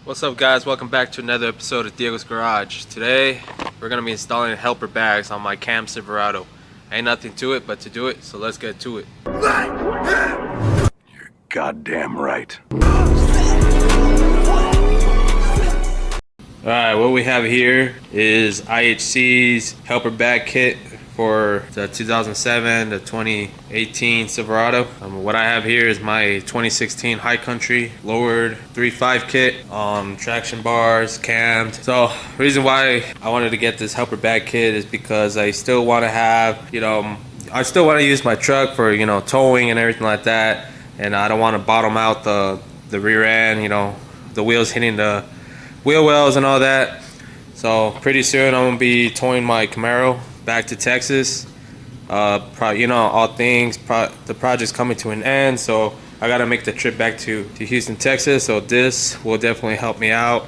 What's up guys, welcome back to another episode of Diego's Garage. Today we're going to be installing helper bags on my cam Silverado. Ain't nothing to it but to do it, so let's get to it. You're goddamn right. Alright, what we have here is IHC's helper bag kit for the 2007 to 2018 Silverado. What I have here is my 2016 High Country lowered 3.5 kit, traction bars, cams. So reason why I wanted to get this helper bag kit is because I still want to have, I still want to use my truck for, towing and everything like that. And I don't want to bottom out the rear end, the wheels hitting the wheel wells and all that. So pretty soon I'm gonna be towing my Camaro back to Texas. All things, the project's coming to an end, so I gotta make the trip back to Houston, Texas. So this will definitely help me out.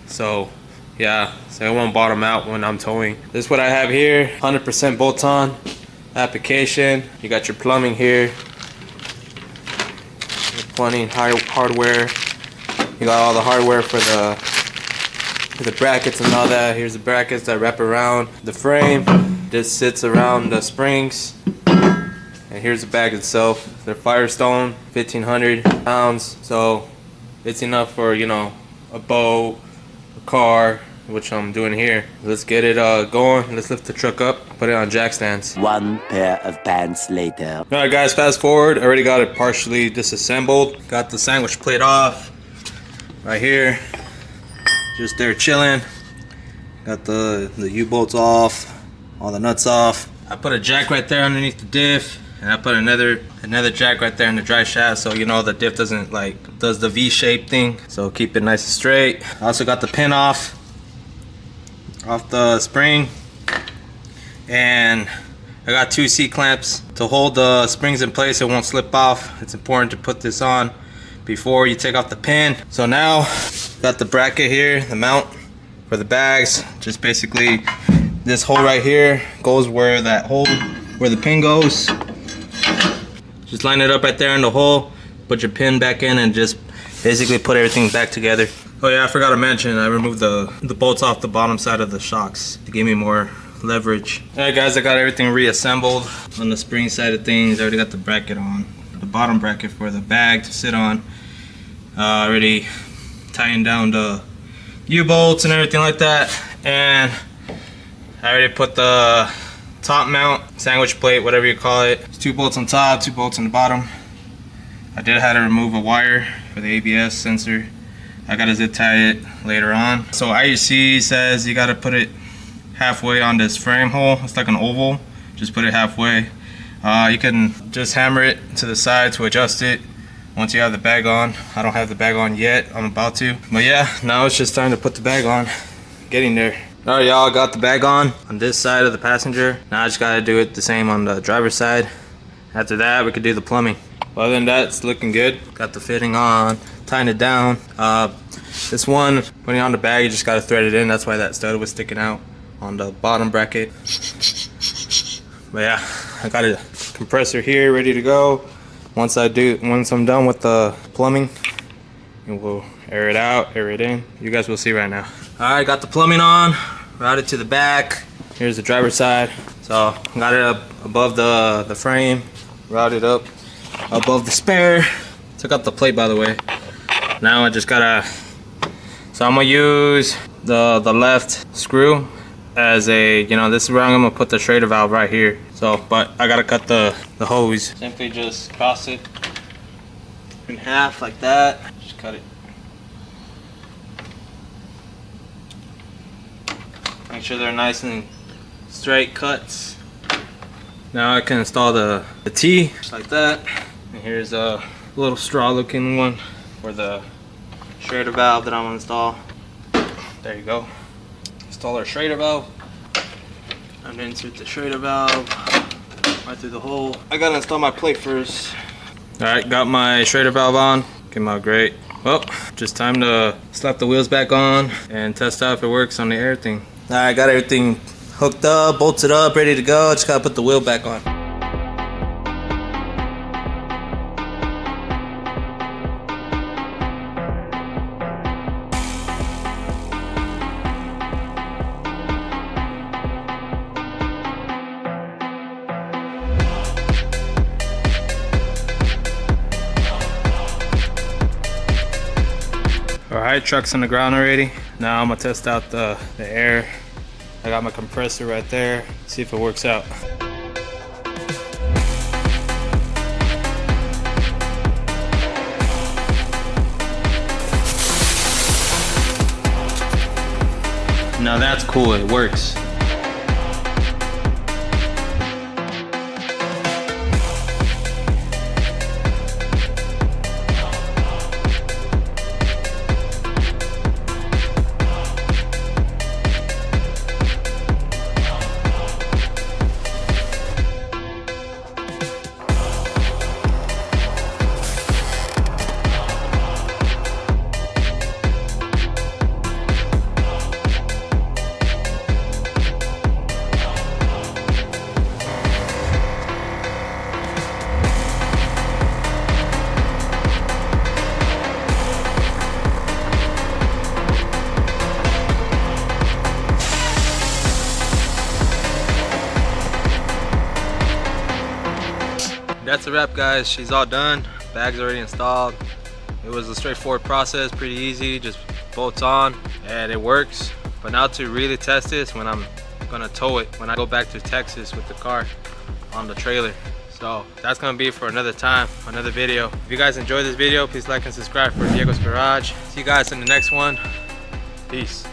So yeah, so it won't bottom out when I'm towing. This is what I have here, 100% bolt-on application. You got your plumbing here, your plumbing hardware. You got all the hardware for the brackets and all that. Here's the brackets that wrap around the frame. This sits around the springs. And here's the bag itself. They're Firestone, 1,500 pounds. So it's enough for, a boat, a car, which I'm doing here. Let's get it going. Let's lift the truck up, put it on jack stands. One pair of pants later. Alright guys, fast forward. Already got it partially disassembled. Got the sandwich plate off right here. Just there chilling. Got the U-bolts off, all the nuts off. I put a jack right there underneath the diff, and I put another jack right there in the dry shaft, so the diff doesn't does the V-shape thing. So keep it nice and straight. I also got the pin off the spring, and I got 2 C-clamps to hold the springs in place. It won't slip off. It's important to put this on before you take off the pin. So now got the bracket here, the mount for the bags. Just basically this hole right here goes where where the pin goes. Just line it up right there in the hole, put your pin back in, and just basically put everything back together. Oh yeah, I forgot to mention, I removed the bolts off the bottom side of the shocks to give me more leverage. Alright guys, I got everything reassembled on the spring side of things. I already got the bracket on, the bottom bracket for the bag to sit on. Already tying down the U-bolts and everything like that, and I already put the top mount, sandwich plate, whatever you call it. It's 2 bolts on top, 2 bolts on the bottom. I did have to remove a wire for the ABS sensor. I gotta zip tie it later on. So IHC says you gotta put it halfway on this frame hole. It's like an oval, just put it halfway. You can just hammer it to the side to adjust it once you have the bag on. I don't have the bag on yet, I'm about to. But yeah, now it's just time to put the bag on. Getting there. Alright y'all, got the bag on this side of the passenger. Now I just gotta do it the same on the driver's side. After that, we could do the plumbing. Other than that, it's looking good. Got the fitting on, tying it down. This one, putting on the bag, you just gotta thread it in. That's why that stud was sticking out on the bottom bracket. But yeah, I got a compressor here ready to go. Once I'm done with the plumbing, we'll air it out, air it in. You guys will see right now. Alright, got the plumbing on, routed to the back. Here's the driver's side. So got it up above the frame, routed up above the spare. Took out the plate, by the way. Now I just gotta, so I'm gonna use the left screw as a, this is where I'm gonna put the Schrader valve right here. So, but I gotta cut the hose. Simply just cross it in half like that. Just cut it. Make sure they're nice and straight cuts. Now I can install the T just like that. And here's a little straw looking one for the Schrader valve that I'm gonna install. There you go. Install our Schrader valve. I'm gonna insert the Schrader valve right through the hole. I gotta install my plate first. Alright, got my Schrader valve on. Came out great. Well, just time to slap the wheels back on and test out if it works on the air thing. Alright, got everything hooked up, bolted up, ready to go. Just gotta put the wheel back on. Alright, truck's on the ground already. Now I'm gonna test out the air. I got my compressor right there. See if it works out. Now that's cool, it works. That's a wrap, guys. She's all done. Bag's already installed. It was a straightforward process, pretty easy, just bolts on and it works. But now to really test this, when I'm gonna tow it when I go back to Texas with the car on the trailer. So that's gonna be for another time, another video. If you guys enjoyed this video, please like and subscribe for Diego's Garage. See you guys in the next one. Peace.